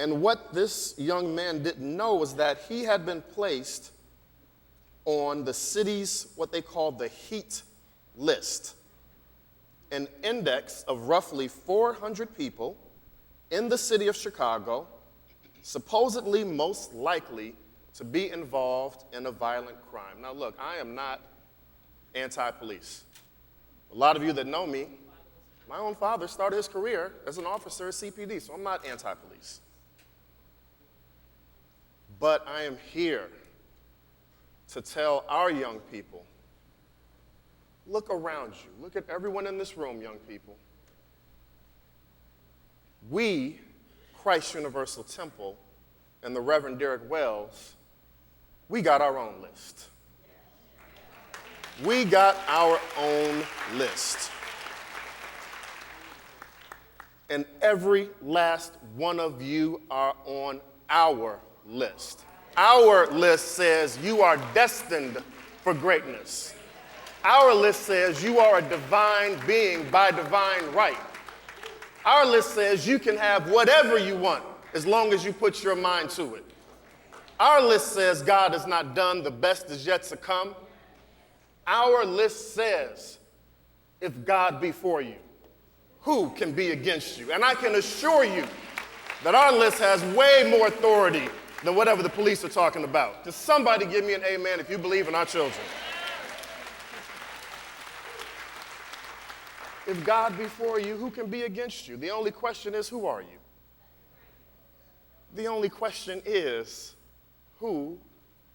And what this young man didn't know was that he had been placed on the city's, what they call the heat list, an index of roughly 400 people in the city of Chicago, supposedly most likely to be involved in a violent crime. Now look, I am not anti-police. A lot of you that know me, my own father started his career as an officer at CPD, so I'm not anti-police. But I am here to tell our young people, look around you. Look at everyone in this room, young people. We, Christ Universal Temple, and the Reverend Derek Wells, we got our own list. We got our own list. And every last one of you are on our list. Our list says you are destined for greatness. Our list says you are a divine being by divine right. Our list says you can have whatever you want as long as you put your mind to it. Our list says God is not done, the best is yet to come. Our list says if God be for you, who can be against you? And I can assure you that our list has way more authority than whatever the police are talking about. Just somebody give me an amen if you believe in our children. If God be for you, who can be against you? The only question is, who are you? The only question is, who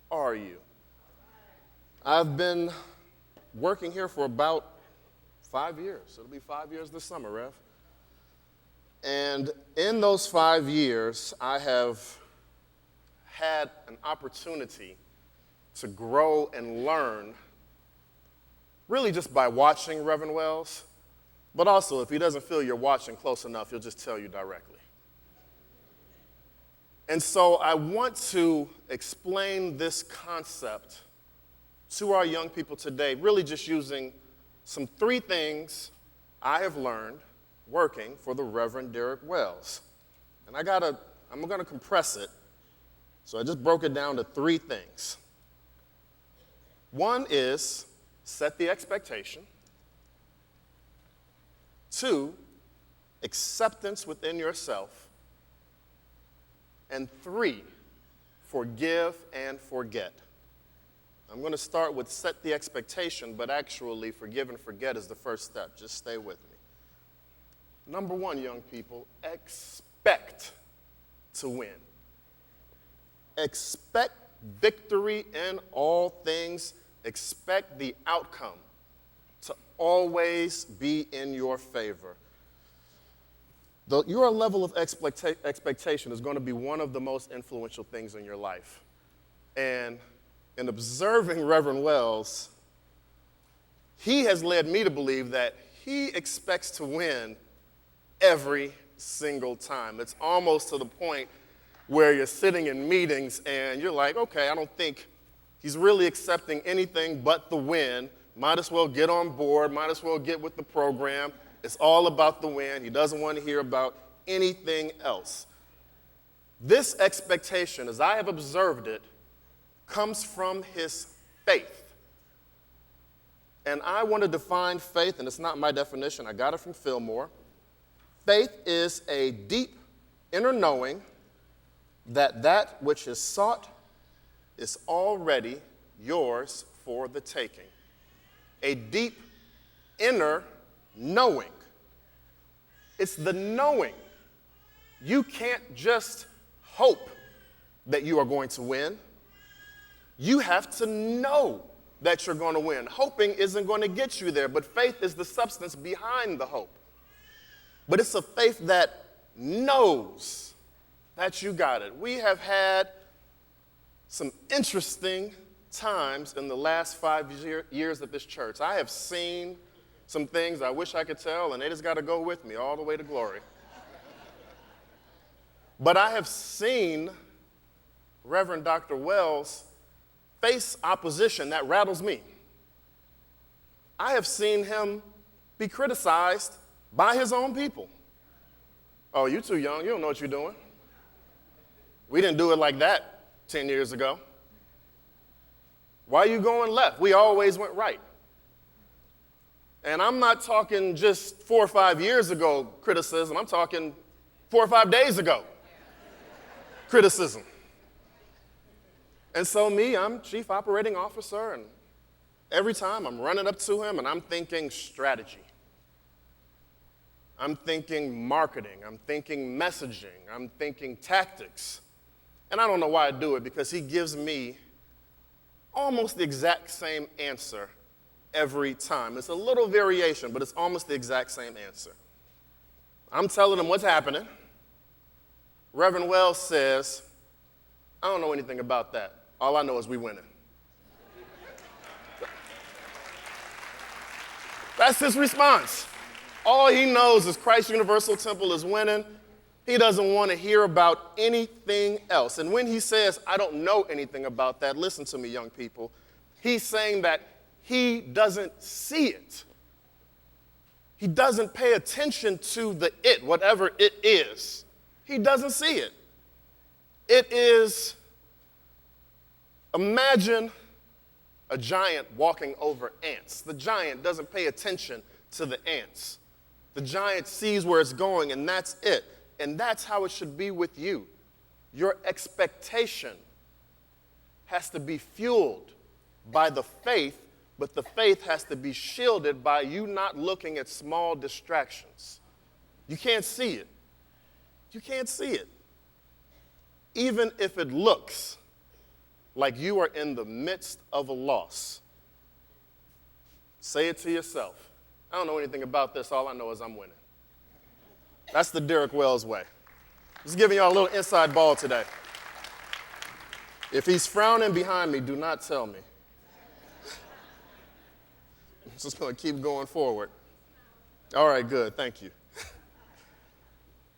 are you? I've been working here for about 5 years. It'll be 5 years this summer, Rev. And in those 5 years, I have had an opportunity to grow and learn, really just by watching Reverend Wells, but also if he doesn't feel you're watching close enough, he'll just tell you directly. And so I want to explain this concept to our young people today, really just using some 3 things I have learned working for the Reverend Derek Wells. And I'm going to compress it, so I just broke it down to 3 things. One is set the expectation. 2, acceptance within yourself. And 3, forgive and forget. I'm going to start with set the expectation, but actually forgive and forget is the first step. Just stay with me. Number 1, young people, expect to win. Expect victory in all things. Expect the outcome to always be in your favor. Your level of expectation is going to be one of the most influential things in your life. And in observing Reverend Wells, he has led me to believe that he expects to win every single time. It's almost to the point where you're sitting in meetings and you're like, okay, I don't think he's really accepting anything but the win. Might as well get on board, might as well get with the program. It's all about the win. He doesn't want to hear about anything else. This expectation, as I have observed it, comes from his faith. And I want to define faith, and it's not my definition, I got it from Fillmore. Faith is a deep inner knowing that that which is sought is already yours for the taking. A deep inner knowing. It's the knowing. You can't just hope that you are going to win. You have to know that you're going to win. Hoping isn't going to get you there, but faith is the substance behind the hope. But it's a faith that knows that you got it. We have had some interesting times in the last 5 years at this church. I have seen some things I wish I could tell, and they just got to go with me all the way to glory. But I have seen Reverend Dr. Wells face opposition that rattles me. I have seen him be criticized by his own people. Oh, you're too young. You don't know what you're doing. We didn't do it like that 10 years ago. Why are you going left? We always went right. And I'm not talking just 4 or 5 years ago criticism. I'm talking 4 or 5 days ago criticism. And so I'm chief operating officer, and every time I'm running up to him and I'm thinking strategy. I'm thinking marketing. I'm thinking messaging. I'm thinking tactics. And I don't know why I do it, because he gives me almost the exact same answer every time. It's a little variation, but it's almost the exact same answer. I'm telling him what's happening. Reverend Wells says, I don't know anything about that. All I know is we winning. That's his response. All he knows is Christ Universal Temple is winning. He doesn't want to hear about anything else. And when he says, I don't know anything about that, listen to me, young people. He's saying that he doesn't see it. He doesn't pay attention to the it, whatever it is. He doesn't see it. It is, imagine a giant walking over ants. The giant doesn't pay attention to the ants. The giant sees where it's going, and that's it. And that's how it should be with you. Your expectation has to be fueled by the faith, but the faith has to be shielded by you not looking at small distractions. You can't see it. You can't see it. Even if it looks like you are in the midst of a loss, say it to yourself. I don't know anything about this. All I know is I'm winning. That's the Derek Wells way. Just giving y'all a little inside ball today. If he's frowning behind me, do not tell me. I'm just going to keep going forward. All right, good. Thank you.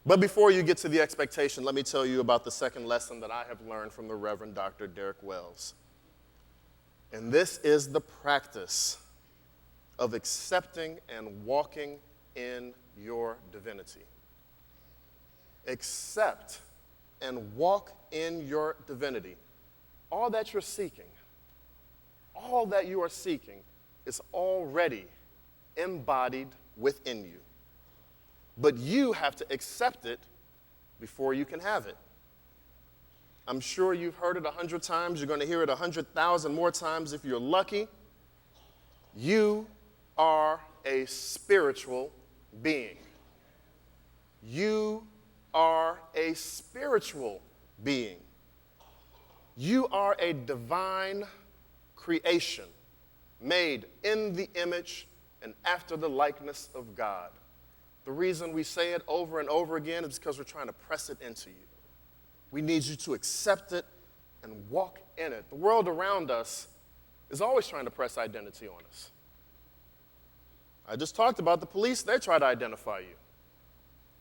But before you get to the expectation, let me tell you about the second lesson that I have learned from the Reverend Dr. Derek Wells. And this is the practice of accepting and walking in your divinity. Accept and walk in your divinity. All that you're seeking, all that you are seeking is already embodied within you. But you have to accept it before you can have it. I'm sure you've heard it 100 times. You're going to hear it 100,000 more times if you're lucky. You are a spiritual being. You are a spiritual being. You are a divine creation made in the image and after the likeness of God. The reason we say it over and over again is because we're trying to press it into you. We need you to accept it and walk in it. The world around us is always trying to press identity on us. I just talked about the police. They try to identify you.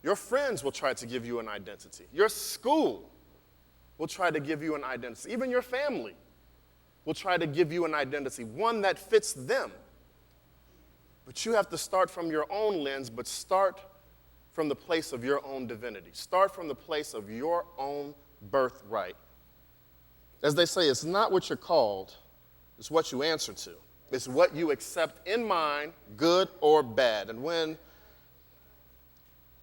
Your friends will try to give you an identity. Your school will try to give you an identity. Even your family will try to give you an identity, one that fits them. But you have to start from your own lens, but start from the place of your own divinity. Start from the place of your own birthright. As they say, it's not what you're called, it's what you answer to. It's what you accept in mind, good or bad. And when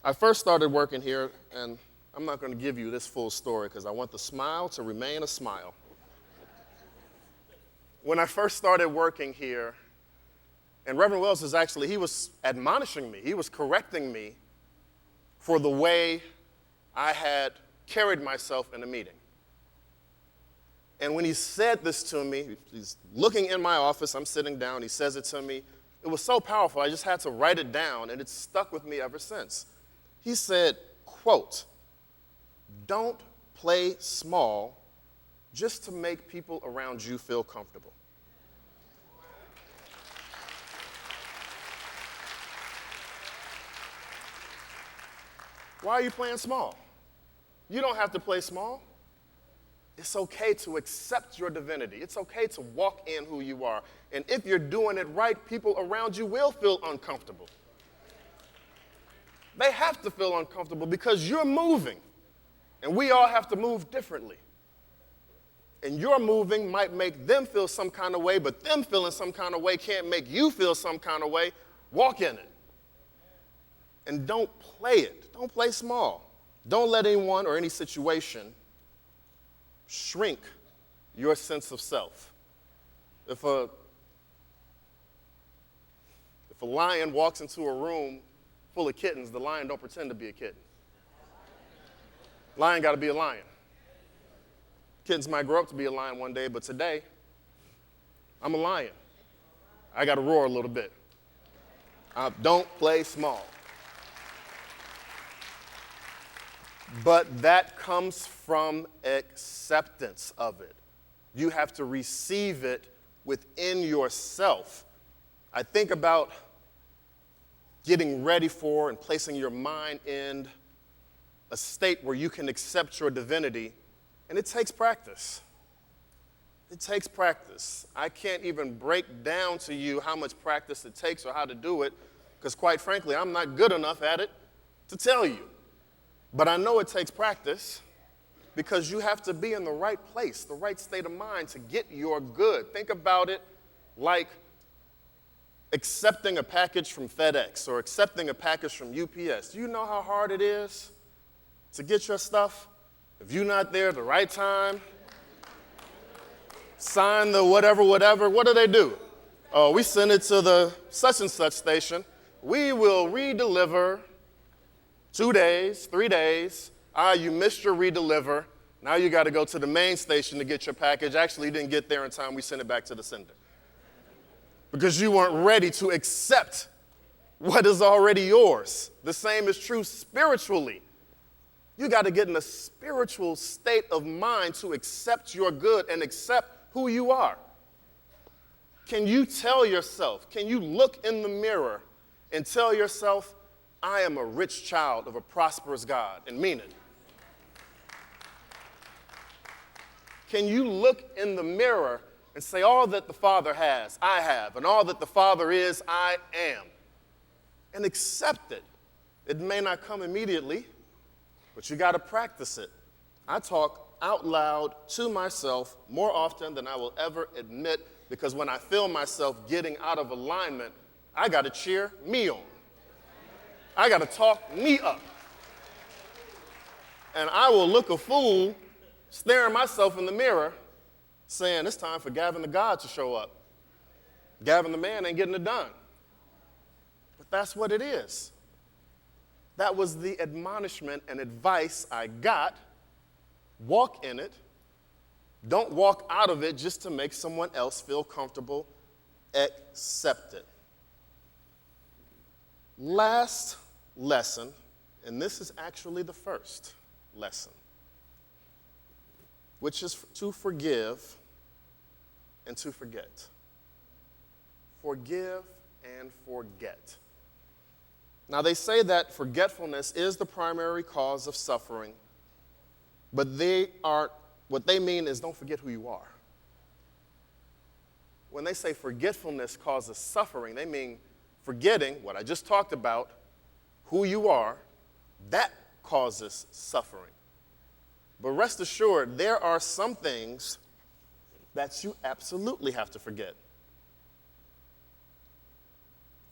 I first started working here, and I'm not going to give you this full story because I want the smile to remain a smile. When I first started working here, and Reverend Wells he was admonishing me. He was correcting me for the way I had carried myself in a meeting. And when he said this to me, he's looking in my office, I'm sitting down, he says it to me. It was so powerful, I just had to write it down, and it's stuck with me ever since. He said, quote, "Don't play small just to make people around you feel comfortable." Why are you playing small? You don't have to play small. It's okay to accept your divinity. It's okay to walk in who you are. And if you're doing it right, people around you will feel uncomfortable. They have to feel uncomfortable because you're moving. And we all have to move differently. And your moving might make them feel some kind of way, but them feeling some kind of way can't make you feel some kind of way. Walk in it. And don't play it. Don't play small. Don't let anyone or any situation shrink your sense of self. If a lion walks into a room full of kittens, the lion don't pretend to be a kitten. Lion got to be a lion. Kittens might grow up to be a lion one day, but today, I'm a lion. I got to roar a little bit. Don't play small. But that comes from acceptance of it. You have to receive it within yourself. I think about getting ready for and placing your mind in a state where you can accept your divinity, and it takes practice. It takes practice. I can't even break down to you how much practice it takes or how to do it, because quite frankly, I'm not good enough at it to tell you. But I know it takes practice because you have to be in the right place, the right state of mind to get your good. Think about it like accepting a package from FedEx or accepting a package from UPS. Do you know how hard it is to get your stuff? If you're not there at the right time, sign the whatever, what do? Oh, we send it to the such and such station. We will redeliver 2 days, 3 days. You missed your redeliver. Now you got to go to the main station to get your package. Actually, you didn't get there in time. We sent it back to the sender. Because you weren't ready to accept what is already yours. The same is true spiritually. You got to get in a spiritual state of mind to accept your good and accept who you are. Can you tell yourself, can you look in the mirror and tell yourself, I am a rich child of a prosperous God, and mean it? Can you look in the mirror and say, all that the Father has, I have, and all that the Father is, I am, and accept it? It may not come immediately, but you got to practice it. I talk out loud to myself more often than I will ever admit, because when I feel myself getting out of alignment, I got to cheer me on. I got to talk me up. And I will look a fool staring myself in the mirror saying, it's time for Gavin the God to show up. Gavin the man ain't getting it done. But that's what it is. That was the admonishment and advice I got. Walk in it. Don't walk out of it just to make someone else feel comfortable. Accept it. Last lesson, and this is actually the first lesson, which is to forgive and to forget. Forgive and forget. Now, they say that forgetfulness is the primary cause of suffering, but what they mean is don't forget who you are. When they say forgetfulness causes suffering, they mean forgetting what I just talked about, who you are, that causes suffering. But rest assured, there are some things that you absolutely have to forget.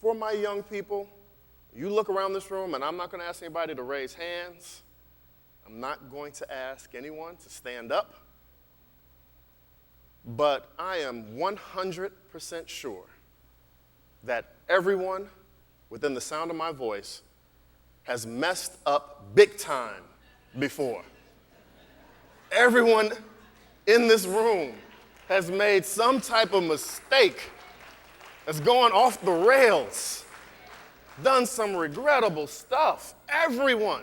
For my young people, you look around this room, and I'm not going to ask anybody to raise hands. I'm not going to ask anyone to stand up. But I am 100% sure that everyone within the sound of my voice has messed up big time before. Everyone in this room has made some type of mistake that's gone off the rails, done some regrettable stuff. Everyone,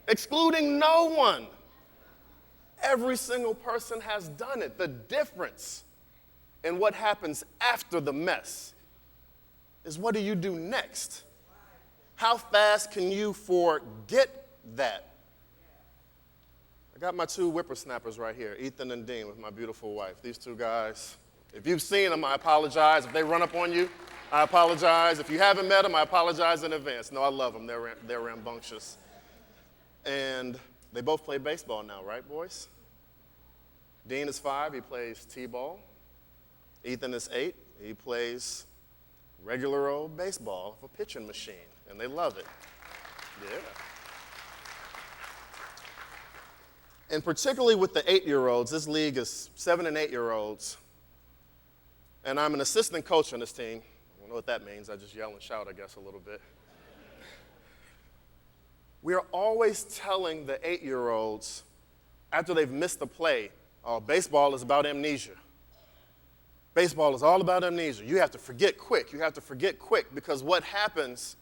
excluding no one. Every single person has done it. The difference in what happens after the mess is what do you do next? How fast can you forget that? I got my two whippersnappers right here, Ethan and Dean, with my beautiful wife. These two guys, if you've seen them, I apologize. If they run up on you, I apologize. If you haven't met them, I apologize in advance. No, I love them. They're rambunctious. And They both play baseball now, right, boys? Dean is 5, he plays t-ball. Ethan is 8, he plays regular old baseball of a pitching machine, and they love it. Yeah. And particularly with the 8-year-olds, this league is 7 and 8-year-olds, and I'm an assistant coach on this team. I don't know what that means. I just yell and shout, I guess, a little bit. We are always telling the 8-year-olds, after they've missed a play, oh, baseball is about amnesia. Baseball is all about amnesia. You have to forget quick. You have to forget quick, because what happens,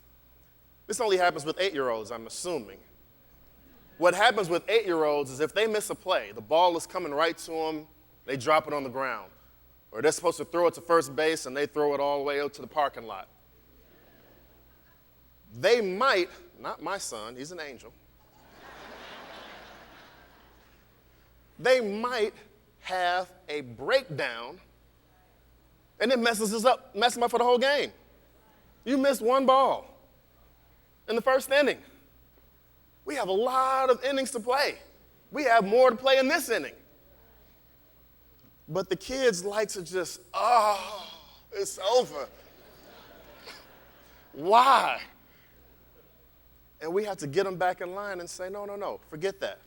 this only happens with 8-year-olds, I'm assuming. What happens with 8-year-olds is if they miss a play, the ball is coming right to them, they drop it on the ground. Or they're supposed to throw it to first base, and they throw it all the way out to the parking lot. They might, not my son, he's an angel. They might have a breakdown, and it messes them up for the whole game. You missed one ball in the first inning. We have a lot of innings to play. We have more to play in this inning. But the kids like to just, oh, it's over. Why? And we have to get them back in line and say, no, forget that.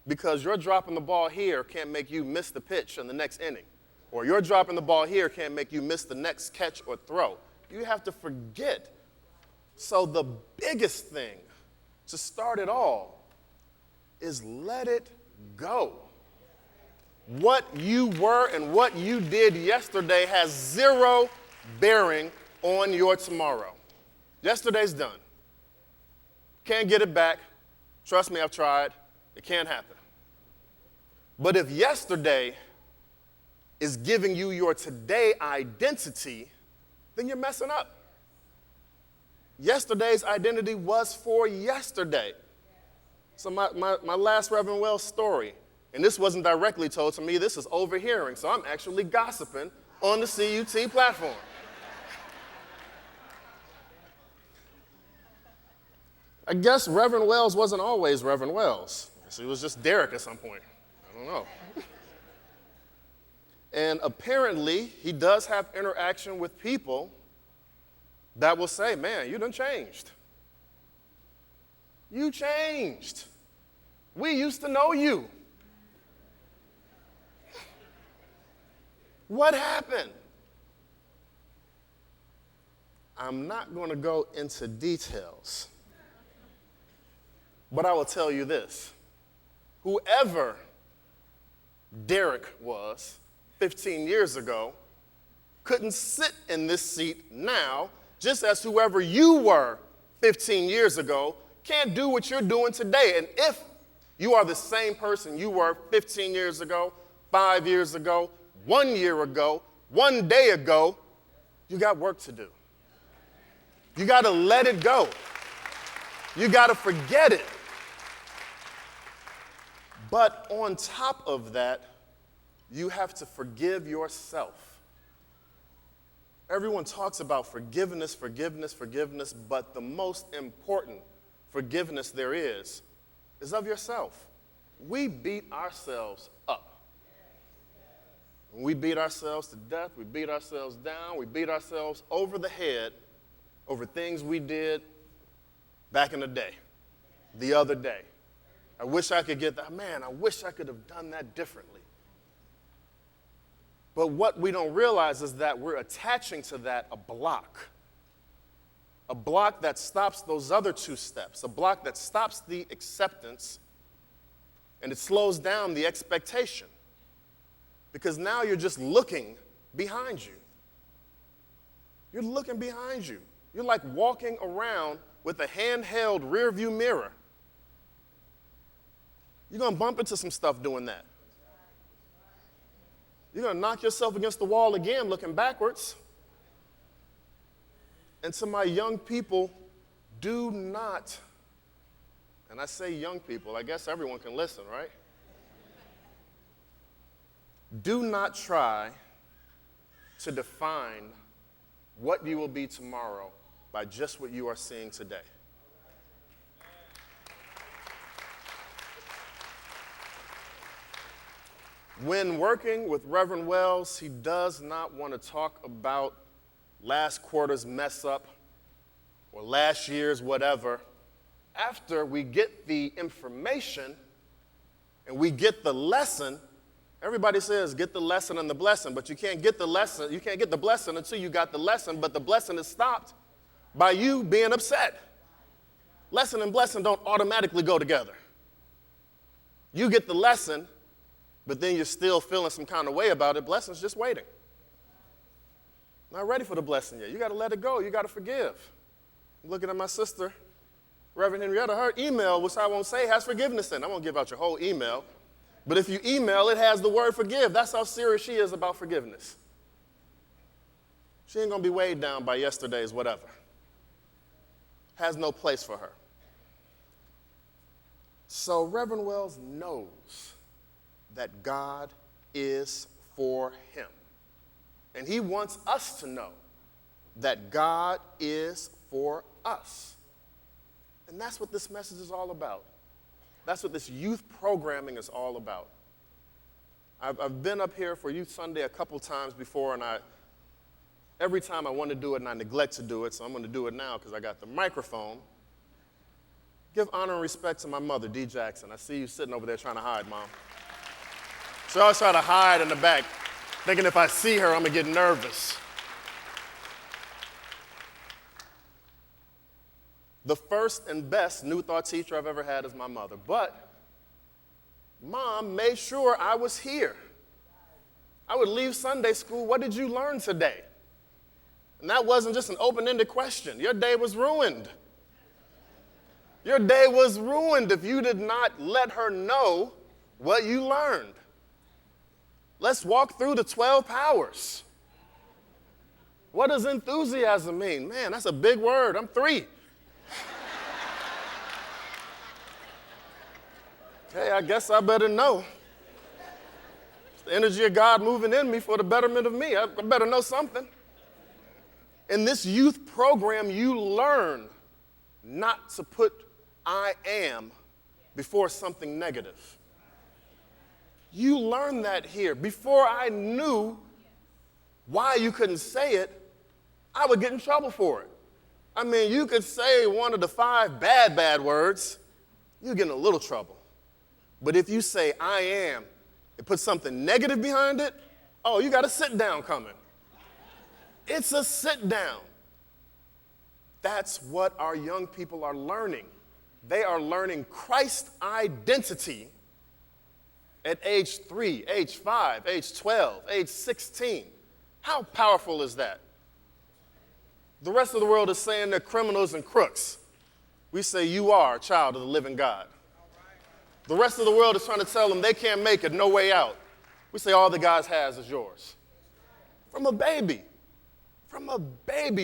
Because you're dropping the ball here can't make you miss the pitch in the next inning. Or you're dropping the ball here can't make you miss the next catch or throw. You have to forget. So the biggest thing to start it all is let it go. What you were and what you did yesterday has zero bearing on your tomorrow. Yesterday's done. Can't get it back. Trust me, I've tried. It can't happen. But if yesterday is giving you your today identity, then you're messing up. Yesterday's identity was for yesterday. So my last Reverend Wells story, and this wasn't directly told to me, this is overhearing, so I'm actually gossiping on the CUT platform. I guess Reverend Wells wasn't always Reverend Wells. So he was just Derek at some point. I don't know. And apparently, he does have interaction with people that will say, man, you done changed. You changed. We used to know you. What happened? I'm not going to go into details, but I will tell you this. Whoever Derek was 15 years ago couldn't sit in this seat now, just as whoever you were 15 years ago can't do what you're doing today. And if you are the same person you were 15 years ago, 5 years ago, 1 year ago, 1 day ago, you got work to do. You got to let it go. You got to forget it. But on top of that, you have to forgive yourself. Everyone talks about forgiveness, but the most important forgiveness there is of yourself. We beat ourselves up. We beat ourselves to death, we beat ourselves down, we beat ourselves over the head over things we did back in the day, the other day. I wish I could get that. Man, I wish I could have done that differently. But what we don't realize is that we're attaching to that a block that stops those other two steps, a block that stops the acceptance, and it slows down the expectation. Because now you're just looking behind you. You're looking behind you. You're like walking around with a handheld rearview mirror. You're going to bump into some stuff doing that. You're going to knock yourself against the wall again looking backwards. And to my young people, do not, and I say young people, I guess everyone can listen, right? Do not try to define what you will be tomorrow by just what you are seeing today. When working with Reverend Wells, he does not want to talk about last quarter's mess up or last year's whatever. After we get the information and we get the lesson, everybody says get the lesson and the blessing, but you can't get the lesson, you can't get the blessing until you got the lesson, but the blessing is stopped by you being upset. Lesson and blessing don't automatically go together. You get the lesson, but then you're still feeling some kind of way about it. Blessing's just waiting. Not ready for the blessing yet. You got to let it go. You got to forgive. I'm looking at my sister, Reverend Henrietta. Her email, which I won't say, has forgiveness in it. I won't give out your whole email. But if you email, it has the word forgive. That's how serious she is about forgiveness. She ain't going to be weighed down by yesterday's whatever. Has no place for her. So Reverend Wells knows that God is for him. And he wants us to know that God is for us. And that's what this message is all about. That's what this youth programming is all about. I've been up here for Youth Sunday a couple times before, and every time I want to do it and I neglect to do it, so I'm going to do it now because I got the microphone. Give honor and respect to my mother, Dee Jackson. I see you sitting over there trying to hide, Mom. She always try to hide in the back, thinking if I see her, I'm going to get nervous. The first and best New Thought teacher I've ever had is my mother. But Mom made sure I was here. I would leave Sunday school, what did you learn today? And that wasn't just an open-ended question. Your day was ruined. Your day was ruined if you did not let her know what you learned. Let's walk through the 12 powers. What does enthusiasm mean? Man, that's a big word. I'm 3. Okay, I guess I better know. It's the energy of God moving in me for the betterment of me. I better know something. In this youth program, you learn not to put I am before something negative. You learn that here. Before I knew why you couldn't say it, I would get in trouble for it. I mean, you could say one of the 5 bad words, you get in a little trouble. But if you say I am and put something negative behind it, oh, you got a sit down coming. It's a sit down. That's what our young people are learning. They are learning Christ identity at age 3, age 5, age 12, age 16. How powerful is that? The rest of the world is saying they're criminals and crooks. We say you are a child of the living God. The rest of the world is trying to tell them they can't make it, no way out. We say all the God has is yours. From a baby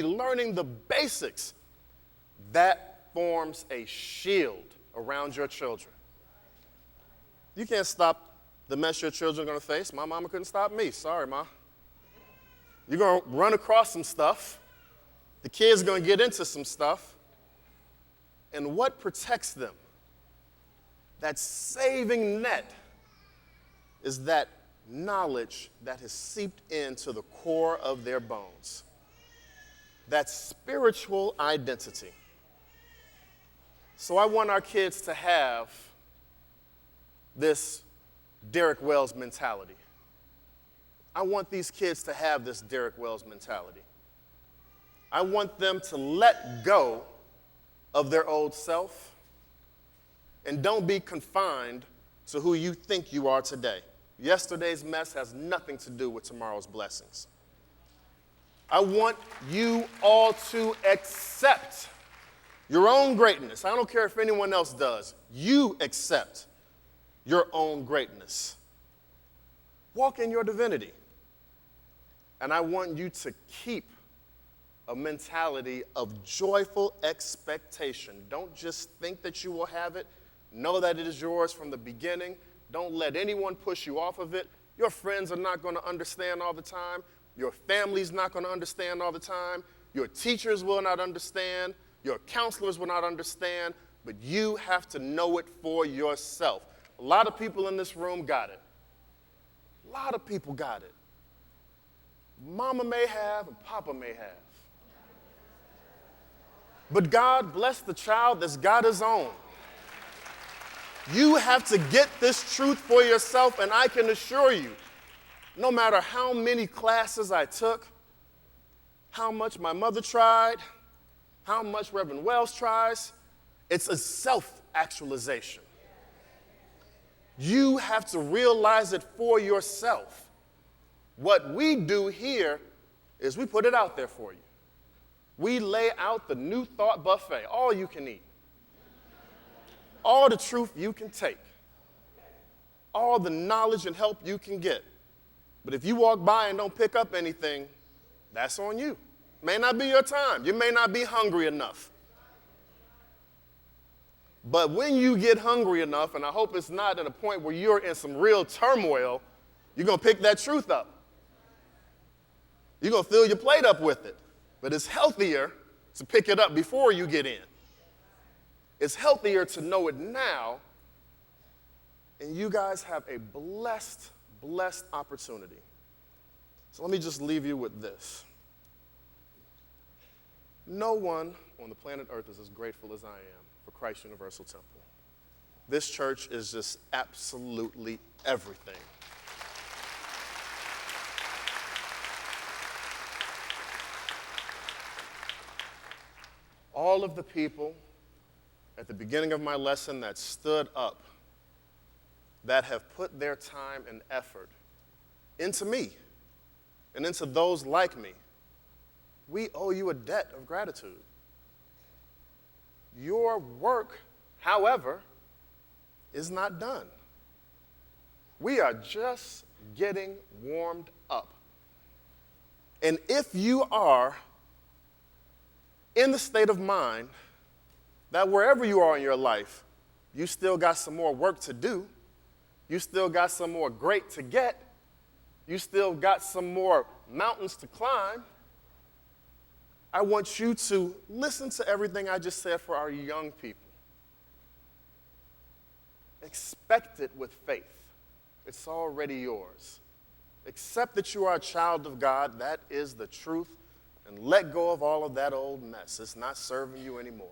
learning the basics, that forms a shield around your children. You can't stop the mess your children are going to face. My mama couldn't stop me. Sorry, Ma. You're going to run across some stuff. The kids are going to get into some stuff. And what protects them? That saving net is that knowledge that has seeped into the core of their bones. That spiritual identity. So I want our kids to have this Derek Wells mentality. I want these kids to have this Derek Wells mentality. I want them to let go of their old self and don't be confined to who you think you are today. Yesterday's mess has nothing to do with tomorrow's blessings. I want you all to accept your own greatness. I don't care if anyone else does. You accept your own greatness. Walk in your divinity. And I want you to keep a mentality of joyful expectation. Don't just think that you will have it. Know that it is yours from the beginning. Don't let anyone push you off of it. Your friends are not going to understand all the time. Your family's not going to understand all the time. Your teachers will not understand. Your counselors will not understand. But you have to know it for yourself. A lot of people in this room got it. A lot of people got it. Mama may have and Papa may have. But God bless the child that's got his own. You have to get this truth for yourself, and I can assure you, no matter how many classes I took, how much my mother tried, how much Reverend Wells tries, it's a self-actualization. You have to realize it for yourself. What we do here is we put it out there for you. We lay out the new thought buffet, all you can eat, all the truth you can take, all the knowledge and help you can get. But if you walk by and don't pick up anything, that's on you. May not be your time. You may not be hungry enough. But when you get hungry enough, and I hope it's not at a point where you're in some real turmoil, you're going to pick that truth up. You're going to fill your plate up with it. But it's healthier to pick it up before you get in. It's healthier to know it now. And you guys have a blessed opportunity. So let me just leave you with this. No one on the planet Earth is as grateful as I am for Christ Universal Temple. This church is just absolutely everything. All of the people at the beginning of my lesson that stood up, that have put their time and effort into me and into those like me, we owe you a debt of gratitude. Your work, however, is not done. We are just getting warmed up. And if you are in the state of mind that wherever you are in your life, you still got some more work to do, you still got some more great to get, you still got some more mountains to climb, I want you to listen to everything I just said for our young people. Expect it with faith. It's already yours. Accept that you are a child of God. That is the truth. And let go of all of that old mess. It's not serving you anymore.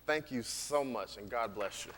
Thank you so much, and God bless you.